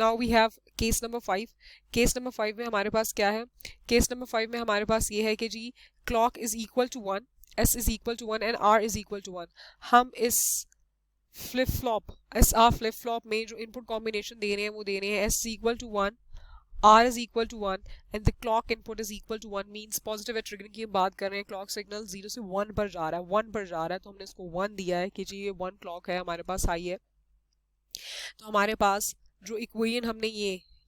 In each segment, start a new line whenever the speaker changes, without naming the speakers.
Now we have case number 5. Case number 5 में हमारे पास क्या है? केस नंबर 5 में हमारे पास ये है कि G clock is equal to 1, S is equal to 1 and R is equal to 1. हम इस flip flop S R flip flop में जो इनपुट कॉम्बिनेशन दे रहे हैं वो दे रहे हैं S is equal to 1, R is equal to 1 and the clock input is equal to 1 means positive है ट्रिगरिंग की हम बात कर रहे हैं. क्लॉक सिग्नल 0 से 1 पर जा रहा है, 1 पर जा रहा है, तो हमने इसको 1 दिया है कि जी ये 1 क्लॉक है हमारे पास हाई है. तो हमारे पास जो इक्वेशन हमने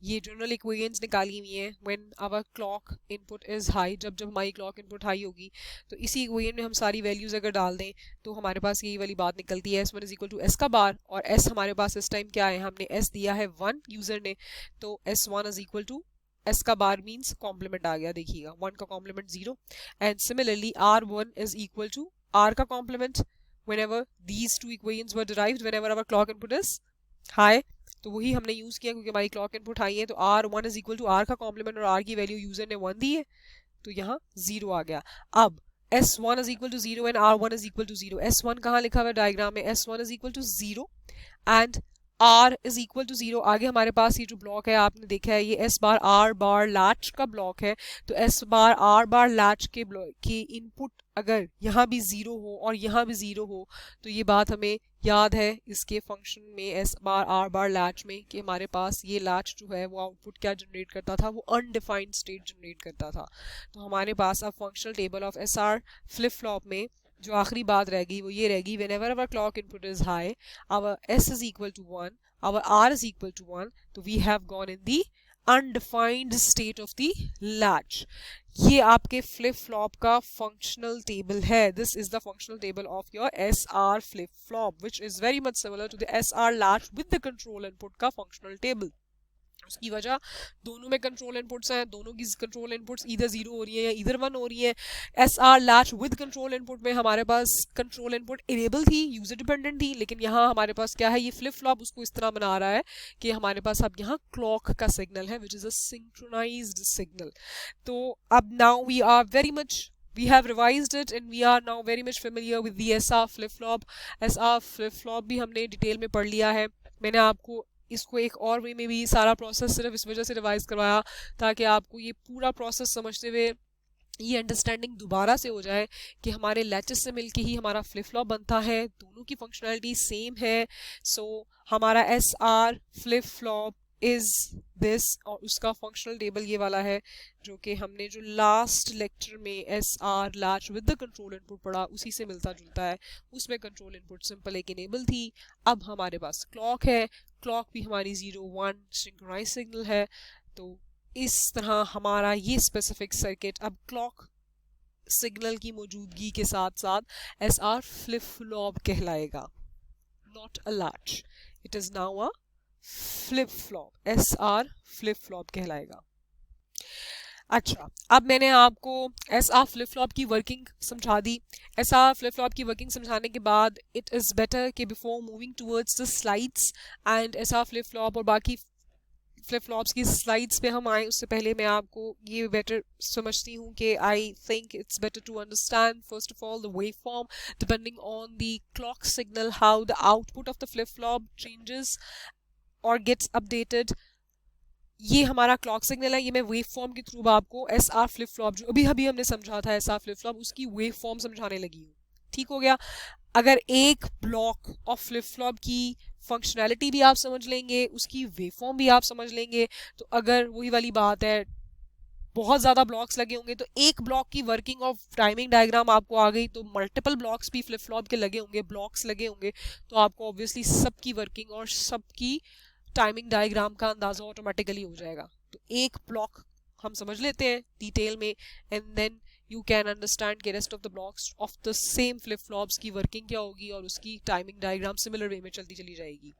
ये जनरल इक्वेशंस निकाली हुई हैं when our clock input is high, जब जब हमारी क्लॉक इनपुट हाई होगी तो इसी इक्वेशन में हम सारी वैल्यूज अगर डाल दें तो हमारे पास यही वाली बात निकलती है. S1 is equal to S का बार, और S हमारे पास इस टाइम क्या है, हमने S दिया है 1 यूजर ने, तो S1 is equal to S का बार मीन्स कॉम्प्लीमेंट आ गया, देखिएगा 1 का complement 0. And similarly R1 is equal to R का complement whenever these two equations were derived whenever our clock input is high. तो वही हमने यूज किया क्योंकि हमारी क्लॉक इनपुट हाई है, तो R1 is equal to R का कॉम्प्लीमेंट और R की वैल्यू यूजर ने 1 दी है तो यहाँ 0 आ गया. अब S1 is equal to 0 and R1 is equal to 0. S1 कहाँ लिखा हुआ है डायग्राम में, S1 is equal to 0 and R is equal to 0. आगे हमारे पास ये जो ब्लॉक है आपने देखा है ये S बार R बार लैच का ब्लॉक है, तो S बार R बार लैच के ब्लॉक की इनपुट अगर यहाँ भी 0 हो और यहाँ भी 0 हो तो ये बात हमें याद है इसके फंक्शन में S बार R बार लैच में कि हमारे पास ये लैच जो है वो आउटपुट क्या जनरेट करता था, वो अनडिफाइंड स्टेट जनरेट करता था. तो हमारे पास अब functional table of SR flip flop में जो आखिरी बात रहेगी वो ये रहेगी, whenever our clock input is high our S is equal to 1, our R is equal to 1, तो we have gone in the undefined state of the latch. ये आपके फ्लिप फ्लॉप का फंक्शनल टेबल है. This is the functional table of your SR flip flop which is very much similar to the SR latch with the control input का functional table. उसकी वजह दोनों में control inputs हैं, दोनों की कंट्रोल इनपुट्स इधर 0 हो रही है या इधर 1 हो रही है. SR latch with control input में हमारे पास कंट्रोल इनपुट इनेबल थी, यूजर डिपेंडेंट थी, लेकिन यहाँ हमारे पास क्या है, ये फ्लिप फ्लॉप उसको इस तरह बना रहा है कि हमारे पास अब यहाँ क्लॉक का सिग्नल है which is a synchronised signal. तो अब now we are very much we have revised it and we are now very much familiar with the SR flip flop. SR flip flop भी हमने detail में पढ़ लिया है. मैंने आपको इसको एक और वे में भी सारा प्रोसेस सिर्फ इस वजह से रिवाइज करवाया ताकि आपको ये पूरा प्रोसेस समझते हुए ये अंडरस्टैंडिंग दोबारा से हो जाए कि हमारे लैचेस से मिलके ही हमारा फ्लिप फ्लॉप बनता है, दोनों की फंक्शनैलिटी सेम है. सो हमारा SR flip flop is this और उसका फंक्शनल टेबल ये वाला है जो कि हमने जो लास्ट लेक्चर में SR latch with the control input पढ़ा उसी से मिलता जुलता है. उसमें कंट्रोल इनपुट सिंपल एक इनेबल थी. अब हमारे पास क्लॉक है, क्लॉक भी हमारी 0-1 सिंक्रोनाइज सिग्नल है. तो इस तरह हमारा ये स्पेसिफिक सर्किट अब क्लॉक सिग्नल की मौजूदगी के साथ साथ SR फ्लिप फ्लॉप कहलाएगा, not a latch. It is now a flip flop, SR flip flop कहलाएगा. अच्छा, अब मैंने आपको SR फ्लिप फ्लॉप की वर्किंग समझा दी. SR फ्लिप फ्लॉप की वर्किंग समझाने के बाद इट इज़ बेटर कि before moving towards the slides and SR flip flop और बाकी फ्लिप फ्लॉप्स की स्लाइड्स पे हम आए उससे पहले मैं आपको ये बेटर समझती हूँ कि I think it's better to understand first of all the wave form depending on the clock signal, how the output of the flip flop changes और गेट्स अपडेटेड. ये हमारा क्लॉक सिग्नल है, ये मैं वेव फॉर्म के through आपको SR flip flop जो अभी अभी हमने समझा था SR फ्लिप फ्लॉप उसकी वेव फॉर्म समझाने लगी हूँ. ठीक हो गया. अगर एक ब्लॉक ऑफ फ्लिप फ्लॉप की फंक्शनैलिटी भी आप समझ लेंगे, उसकी वेव फॉर्म भी आप समझ लेंगे, तो अगर वही वाली बात है बहुत ज़्यादा ब्लॉक्स लगे होंगे तो एक ब्लॉक की वर्किंग ऑफ टाइमिंग डायग्राम आपको आ गई, तो मल्टीपल ब्लॉक्स भी फ्लिप फ्लॉप के लगे होंगे, ब्लॉक्स लगे होंगे, तो आपको ऑब्वियसली सबकी वर्किंग और सबकी टाइमिंग डायग्राम का अंदाज़ा ऑटोमेटिकली हो जाएगा. तो एक ब्लॉक हम समझ लेते हैं डिटेल में and then you can understand के rest of the blocks of the same flip flops की वर्किंग क्या होगी और उसकी टाइमिंग डायग्राम सिमिलर वे में चलती चली जाएगी.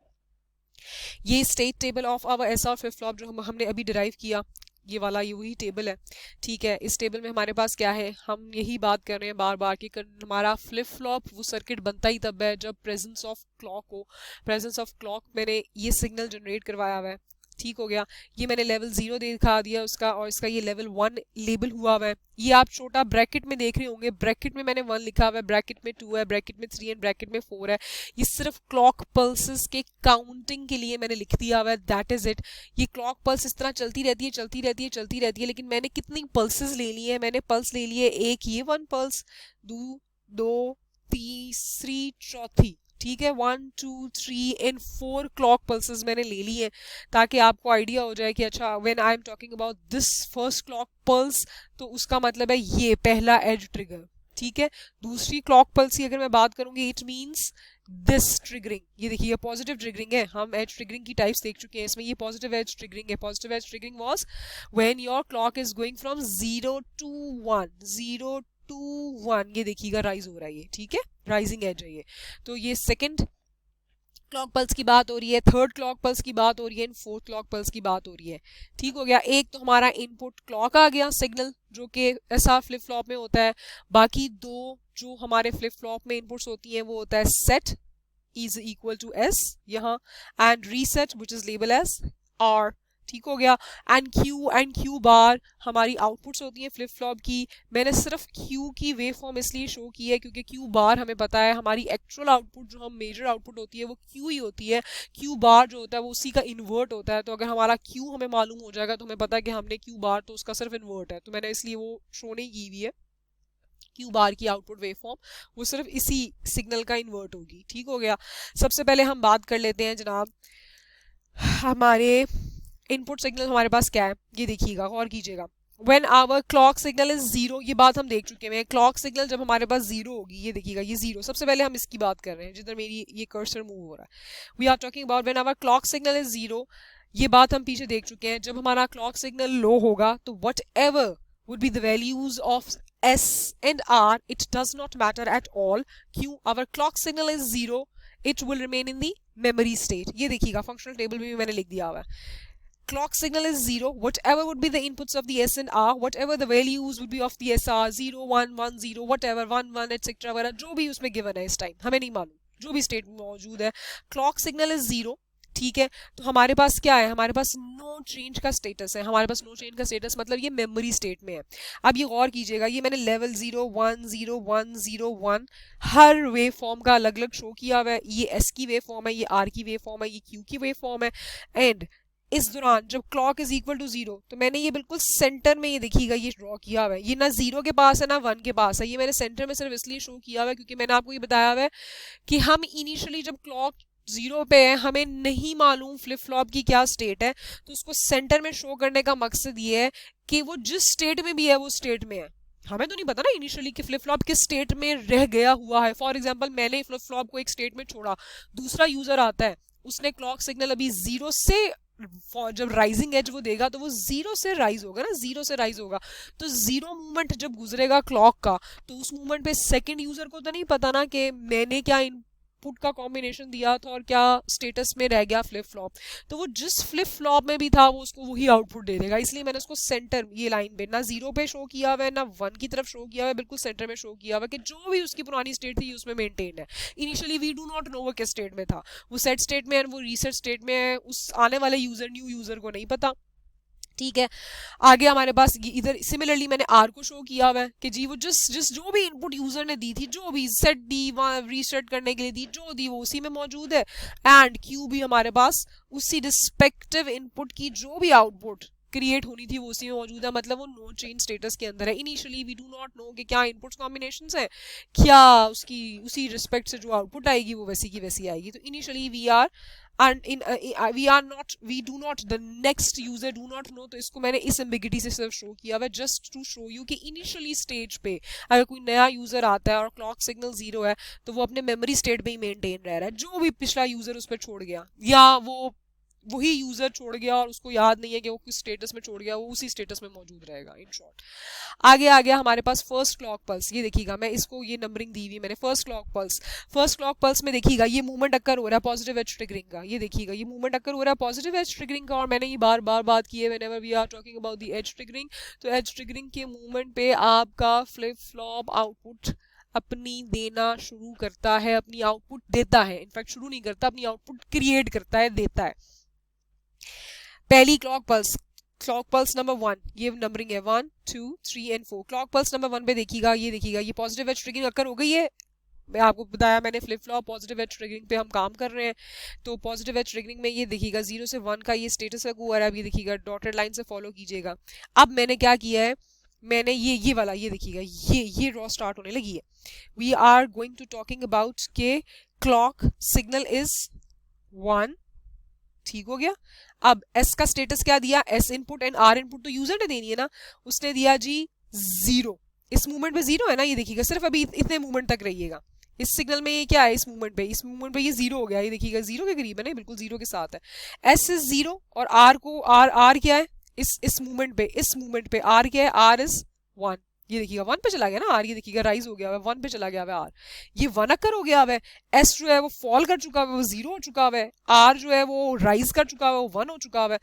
ये state table of our SR flip flop जो हमने अभी डिराइव किया, ये वाला ये वही टेबल है. ठीक है, इस टेबल में हमारे पास क्या है, हम यही बात कर रहे हैं बार बार कि हमारा फ्लिप फ्लॉप वो सर्किट बनता ही तब है जब प्रेजेंस ऑफ क्लॉक हो. प्रेजेंस ऑफ क्लॉक मैंने ये सिग्नल जनरेट करवाया हुआ है. ठीक हो गया। ये मैंने लेवल 0 दिखा दिया उसका, और इसका ये लेवल 1 लेबल हुआ हुआ है। ये आप छोटा ब्रैकेट में देख रहे होंगे, ब्रैकेट में मैंने 1 लिखा हुआ है, ब्रैकेट में 2 है, ब्रैकेट में 3 एंड ब्रैकेट में 4 है। ये सिर्फ क्लॉक पल्सेस के काउंटिंग के लिए मैंने लिख दिया हुआ है, दैट इज इट। ये क्लॉक पल्स इस तरह चलती रहती है, चलती रहती है, चलती रहती है, लेकिन मैंने कितनी पल्सेस ले ली है? मैंने पल्स ले लिए एक, ये 1 पल्स, 2, तीसरी, चौथी, ठीक है, 1 2 3 एंड 4 क्लॉक पल्सेस मैंने ले ली है, ताकि आपको आइडिया हो जाए कि अच्छा when I am talking about this first clock pulse तो उसका मतलब है ये पहला एज ट्रिगर, ठीक है। दूसरी क्लॉक पल्स की अगर मैं बात करूंगी, इट मींस दिस ट्रिगरिंग। ये देखिए पॉजिटिव ट्रिगरिंग है, हम एज ट्रिगरिंग की टाइप्स देख चुके हैं, इसमें ये पॉजिटिव एज ट्रिगरिंग है। Positive edge triggering was when your clock is going from 0 to 1, 0 to 1, ये देखिएगा राइज हो रहा है ये, ठीक है, राइजिंग एज है ये। तो ये सेकंड क्लॉक पल्स की बात हो रही है, थर्ड क्लॉक पल्स की बात हो रही है, एंड फोर्थ क्लॉक पल्स की बात हो रही है, ठीक हो गया। एक तो हमारा इनपुट क्लॉक आ गया, सिग्नल, जो कि एसआर फ्लिप फ्लॉप में होता है। बाकी दो जो हमारे फ्लिप फ्लॉप में इनपुट्स होती हैं वो होता है set is equal to S यहाँ, and reset which is label as R, ठीक हो गया। एंड क्यू बार हमारी आउटपुट्स होती हैं फ्लिप फ्लॉप की। मैंने सिर्फ क्यू की वेव फॉर्म इसलिए शो की है क्योंकि क्यू बार हमें पता है हमारी एक्चुअल आउटपुट जो हम मेजर आउटपुट होती है वो क्यू ही होती है। क्यू बार जो होता है वो उसी का इन्वर्ट होता है, तो अगर हमारा क्यू हमें मालूम हो जाएगा तो हमें पता है कि हमने क्यू बार तो उसका सिर्फ इन्वर्ट है, तो मैंने इसलिए वो शो नहीं की हुई है। क्यू बार की आउटपुट वेवफॉर्म वो सिर्फ इसी सिग्नल का इन्वर्ट होगी, ठीक हो गया। सबसे पहले हम बात कर लेते हैं जनाब हमारे इनपुट सिग्नल हमारे पास क्या है, ये देखिएगा और कीजिएगा। When our clock signal is 0, ये बात हम देख चुके हैं। क्लॉक सिग्नल जब हमारे पास 0 होगी, ये देखिएगा ये 0, सबसे पहले हम इसकी बात कर रहे हैं जिधर मेरी ये कर्सर मूव हो रहा है। We are talking about when our clock signal is 0, ये बात हम पीछे देख चुके हैं। जब हमारा क्लॉक सिग्नल लो होगा तो what ever would be the values of S and R, it does not matter at all. क्यों? Our clock signal is 0, it will remain in the memory state. ये देखिएगा फंक्शनल टेबल में भी मैंने लिख दिया हुआ है। Clock signal is 0, whatever would be the inputs of the S and R, whatever the values would be of the SR, 0 1 1 0 whatever 1 1 etc वगैरह जो भी उसमें गिवन है इस टाइम, हमें नहीं मालूम, जो भी स्टेट में मौजूद है, क्लॉक सिग्नल इज 0, ठीक है। तो हमारे पास क्या है? हमारे पास नो चेंज का स्टेटस है। हमारे पास नो चेंज का स्टेटस मतलब ये मेमोरी स्टेट में है। अब ये गौर कीजिएगा, ये मैंने लेवल 0 1 0 1 0 1 हर वेव फॉर्म का अलग अलग शो किया हुआ है। ये एस की वेव फॉर्म है, ये आर की वेव फॉर्म है, ये क्यू की वेव फॉर्म है। एंड इस दौरान जब क्लॉक इज इक्वल टू 0 तो मैंने ये बिल्कुल सेंटर में, ये देखिएगा ये ड्रॉ किया हुआ है। ये ना 0 के पास है ना 1 के पास है, ये मैंने सेंटर में सिर्फ इसलिए शो किया हुआ है क्योंकि मैंने आपको ये बताया हुआ है कि हम इनिशियली जब क्लॉक 0 पे है, हमें नहीं मालूम फ्लिप फ्लॉप की क्या स्टेट है, तो उसको सेंटर में शो करने का मकसद ये है कि वो जिस स्टेट में भी है वो स्टेट में है। हमें तो नहीं पता ना इनिशियली कि फ्लिप फ्लॉप किस स्टेट में रह गया हुआ है। फॉर एग्जांपल मैंने फ्लिप फ्लॉप को एक स्टेट में छोड़ा, दूसरा यूजर आता है, उसने क्लॉक सिग्नल अभी 0 से जब राइजिंग एज वो देगा तो वो 0 से राइज होगा ना, 0 से राइज होगा, तो 0 मूवमेंट जब गुजरेगा क्लॉक का तो उस मूवमेंट पे सेकंड यूजर को तो नहीं पता ना कि मैंने क्या इनपुट का कॉम्बिनेशन दिया था और क्या स्टेटस में रह गया फ्लिप फ्लॉप। तो वो जिस फ्लिप फ्लॉप में भी था वो उसको वही आउटपुट दे देगा। इसलिए मैंने उसको सेंटर, ये लाइन पे ना 0 पे शो किया हुआ है ना 1 की तरफ शो किया हुआ है, बिल्कुल सेंटर में शो किया हुआ है कि जो भी उसकी पुरानी स्टेट थी उसमें मेंटेन है। Initially we do not know वो किस स्टेट में था, वो सेट स्टेट में है, वो रीसेट स्टेट में है, उस आने वाले यूजर न्यू यूजर को नहीं पता, ठीक है। आगे हमारे पास इधर सिमिलरली मैंने आर को शो किया हुआ है कि जी वो जिस जो भी इनपुट यूजर ने दी थी, जो भी सेट दी, वहां रीसेट करने के लिए दी, जो दी वो उसी में मौजूद है। एंड क्यू भी हमारे पास उसी रिस्पेक्टिव इनपुट की जो भी आउटपुट क्रिएट होनी थी वो उसी में मौजूद है, मतलब वो नो चेंज स्टेटस के अंदर है। Initially we do not know कि क्या इनपुट्स कॉम्बिनेशंस है, क्या उसकी उसी रिस्पेक्ट से जो आउटपुट आएगी वो वैसी की वैसी आएगी। तो initially we are and we do not, the next user do not know, तो इसको मैंने इस एम्बिगिटी से सिर्फ शो किया हुआ है जस्ट टू शो यू कि इनिशियली स्टेज पे अगर कोई नया यूजर आता है और क्लॉक सिग्नल 0 है तो वो अपने मेमोरी स्टेट पे ही मेंटेन रह रहा है। जो भी पिछला यूजर उस पर छोड़ गया या वो वही यूजर छोड़ गया और उसको याद नहीं है कि वो किस स्टेटस में छोड़ गया, वो उसी स्टेटस में मौजूद रहेगा। इन शॉर्ट आगे आ गया हमारे पास फर्स्ट क्लॉक पल्स। ये देखिएगा मैं इसको ये नंबरिंग दी हुई मैंने, फर्स्ट क्लॉक पल्स में देखिएगा ये मूवमेंट अक्कर हो रहा है पॉजिटिव एज ट्रिगरिंग का। ये देखिएगा ये मूवमेंट अक्कर हो रहा है पॉजिटिव एज ट्रिगरिंग का, और मैंने ये बार बार बात की है whenever we are talking about the edge triggering. तो एज ट्रिगरिंग के मूवमेंट पे आपका फ्लिप फ्लॉप आउटपुट अपनी देना शुरू करता है, अपनी आउटपुट देता है, इनफैक्ट शुरू नहीं करता, अपनी आउटपुट क्रिएट करता है, देता है। पहली क्लॉक पल्स नंबर 1, ये नंबरिंग है 1 2 3 एंड 4। क्लॉक पल्स नंबर 1 पे देखिएगा, ये देखिएगा ये पॉजिटिव एज ट्रिगरिंग अकर हो गई है। मैं आपको बताया मैंने flip flop positive edge triggering पे हम काम कर रहे हैं। तो पॉजिटिव एज ट्रिगरिंग में ये देखिएगा 0 से 1 का ये स्टेटस है हुआ है। अब ये देखिएगा डॉटेड लाइन से फॉलो कीजिएगा। अब मैंने क्या किया है, मैंने ये वाला ये देखिएगा ये रॉ स्टार्ट होने लगी है। We are going to talking about के क्लॉक सिग्नल इज 1, ठीक हो गया। अब एस का स्टेटस क्या दिया, S input and R input तो यूजर ने देनी है ना, उसने दिया जी 0। इस मूवमेंट पे 0 है ना, ये देखिएगा सिर्फ अभी इतने मूवमेंट तक रहिएगा। इस सिग्नल में ये क्या है, इस मूवमेंट पे ये 0 हो गया, ये देखिएगा 0 के करीब है ना, बिल्कुल 0 के साथ है। एस इज 0 और आर क्या है इस मूवमेंट पे आर क्या है, आर इज 1। ये देखिएगा 1 पे चला गया ना आर, ये देखिएगा राइज हो गया है 1 पे चला गया है आर, ये 1 अकर हो गया है। एस जो है वो फॉल कर चुका है, वो 0 हो चुका है। आर जो है वो राइज कर चुका है, वो 1 हो चुका है।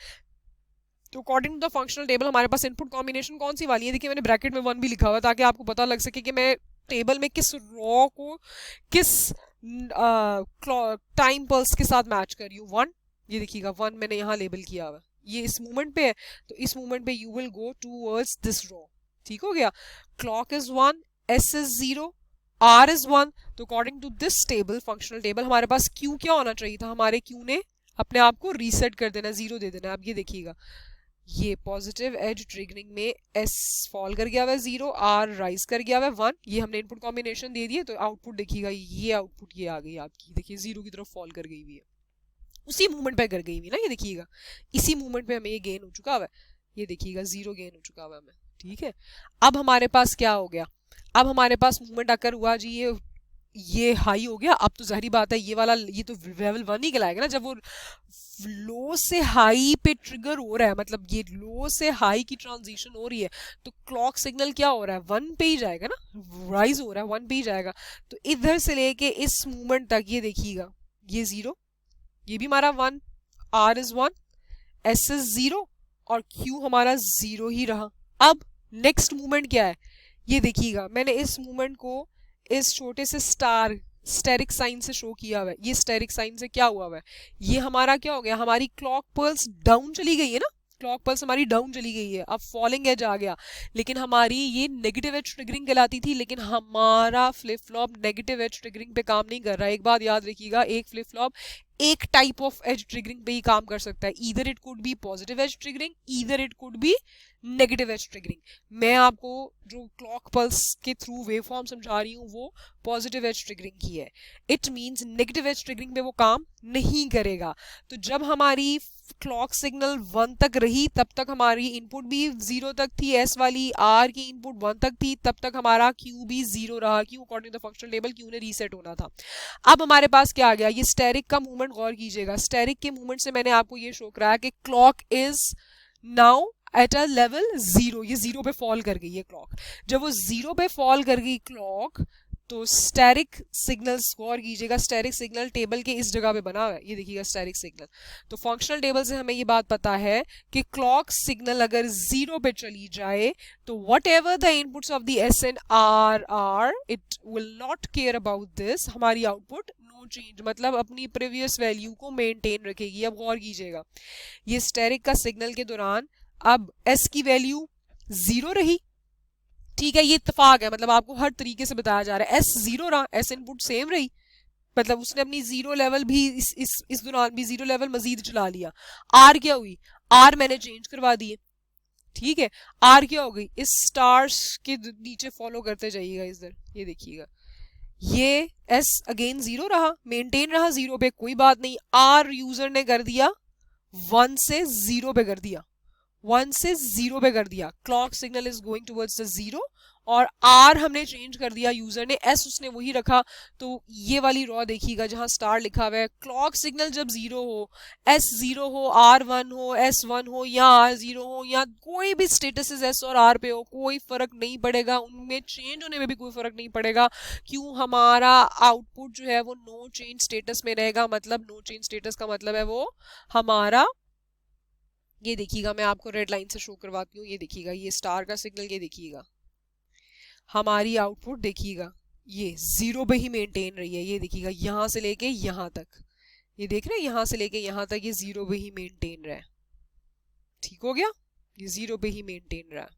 तो according to the functional table हमारे पास इनपुट कॉम्बिनेशन कौन सी वाली है, देखिए मैंने ब्रैकेट में 1 भी लिखा हुआ है ताकि आपको पता लग सके कि मैं टेबल में किस रॉ को किस टाइम पल्स के साथ मैच कर रही हूँ। 1, ये देखिएगा 1 मैंने यहाँ लेबल किया हुआ है, ये इस मूवमेंट पे है, तो इस मूवमेंट पे you will go towards this row, ठीक हो गया। Clock is 1, S is 0, R is 1। तो according to this table functional table हमारे पास क्यू क्या होना चाहिए था, हमारे क्यू ने अपने आप को रीसेट कर देना, 0 दे देना। अब ये देखिएगा ये पॉजिटिव एज ट्रिगरिंग में एस फॉल कर गया हुआ है 0, आर राइज कर गया हुआ है 1। ये हमने इनपुट कॉम्बिनेशन दे दिए, तो आउटपुट देखिएगा ये आउटपुट ये आ गई आपकी, देखिए 0 की तरफ फॉल कर गई हुई है, उसी मूवमेंट पे कर गई हुई ना, ये देखिएगा इसी मूवमेंट पे हमें ये गेन हो चुका हुआ है, ये देखिएगा 0 गेन हो चुका हुआ है हमें, ठीक है। अब हमारे पास क्या हो गया, अब हमारे पास मूवमेंट आकर हुआ जी ये हाई हो गया। अब तो जाहिर बात है ये वाला ये तो लेवल 1 ही कहलाएगा ना, जब वो लो से हाई पे ट्रिगर हो रहा है, मतलब ये लो से हाई की ट्रांजिशन हो रही है, तो क्लॉक सिग्नल क्या हो रहा है 1 पे ही जाएगा ना, राइज हो रहा है 1 पे ही जाएगा। तो इधर से लेके इस मूवमेंट तक ये देखिएगा ये 0, ये भी हमारा 1, आर इज 1, एस इज 0 और क्यू हमारा 0 ही रहा। अब नेक्स्ट मूवमेंट क्या है, ये देखिएगा मैंने इस मूवमेंट को इस छोटे से स्टेरिक साइन से शो किया हुआ है। ये स्टेरिक साइन से क्या हुआ हुआ है, ये हमारा क्या हो गया, हमारी क्लॉक पल्स डाउन चली गई है ना, क्लॉक पल्स हमारी डाउन चली गई है, अब फॉलिंग एज आ गया, लेकिन हमारी ये नेगेटिव एज ट्रिगरिंग कहलाती थी, लेकिन हमारा flip flop negative edge triggering पे काम नहीं कर रहा है। एक बात याद रखिएगा, एक फ्लिप फ्लॉप एक टाइप ऑफ एज ट्रिगरिंग पे ही काम कर सकता है, either it could be positive edge triggering, either it could be negative edge triggering. मैं आपको जो क्लॉक पल्स के थ्रू वेव फॉर्म समझा रही हूँ वो पॉजिटिव एज ट्रिगरिंग की है। It means negative edge triggering पे वो काम नहीं करेगा। तो जब हमारी क्लॉक सिग्नल 1 तक रही तब तक हमारी इनपुट भी 0 तक थी, एस वाली आर की इनपुट 1 तक थी, तब तक हमारा क्यू भी 0 रहा, क्यों according to the functional table Q ने रीसेट होना था। अब हमारे पास क्या आ गया, ये स्टेरिक का मूवमेंट गौर कीजिएगा, स्टेरिक के मूवमेंट से मैंने आपको ये शो कराया कि clock is now at a level 0, ये 0 पे फॉल कर गई है क्लॉक। जब वो 0 पे फॉल कर गई क्लॉक तो स्टेरिक सिग्नल्स गौर कीजिएगा, स्टेरिक सिग्नल टेबल के इस जगह पे बना हुआ है, ये देखिएगा स्टेरिक सिग्नल। तो फंक्शनल टेबल से हमें ये बात पता है कि क्लॉक सिग्नल अगर 0 पे चली जाए तो whatever the inputs of the S and R it will not care about this, हमारी आउटपुट नो चेंज, मतलब अपनी प्रीवियस वैल्यू को मेंटेन रखेगी। अब गौर कीजिएगा ये स्टेरिक का सिग्नल के दौरान अब एस की वैल्यू 0 रही, ठीक है, ये इत्तेफाक है, मतलब आपको हर तरीके से बताया जा रहा है। एस 0 रहा, एस इनपुट सेम रही, मतलब उसने अपनी 0 लेवल भी इस दौरान भी 0 लेवल मजीद चला लिया। आर क्या हुई, आर मैंने चेंज करवा दिए, ठीक है, आर क्या हो गई, इस स्टार्स के नीचे फॉलो करते जाइएगा इधर, ये देखिएगा ये एस अगेन 0 रहा, मेंटेन रहा 0 पे, कोई बात नहीं। आर यूजर ने कर दिया 1 से 0 पे कर दिया, 1 से 0 पे कर दिया, clock signal is going towards the 0, और आर हमने चेंज कर दिया यूजर ने, एस उसने वही रखा। तो ये वाली रॉ देखिएगा जहां स्टार लिखा हुआ है, क्लॉक सिग्नल जब 0 हो, एस 0 हो, आर 1 हो, एस 1 हो या आर 0 हो या कोई भी स्टेटस एस और आर पे हो, कोई फर्क नहीं पड़ेगा, उनमें चेंज होने में भी कोई फर्क नहीं पड़ेगा, क्यों हमारा आउटपुट जो है वो नो चेंज स्टेटस में रहेगा। मतलब नो चेंज स्टेटस का मतलब है वो हमारा, ये देखिएगा मैं आपको रेड लाइन से शो करवाती हूँ, ये देखिएगा ये स्टार का सिग्नल, ये देखिएगा हमारी आउटपुट देखिएगा ये 0 पे ही मेंटेन रही है, ये देखिएगा यहां से लेके यहां तक, ये देख रहे हैं यहां से लेके यहां तक ये 0 पे ही मेंटेन रहा है, ठीक हो गया, ये 0 पे ही मेंटेन रहा।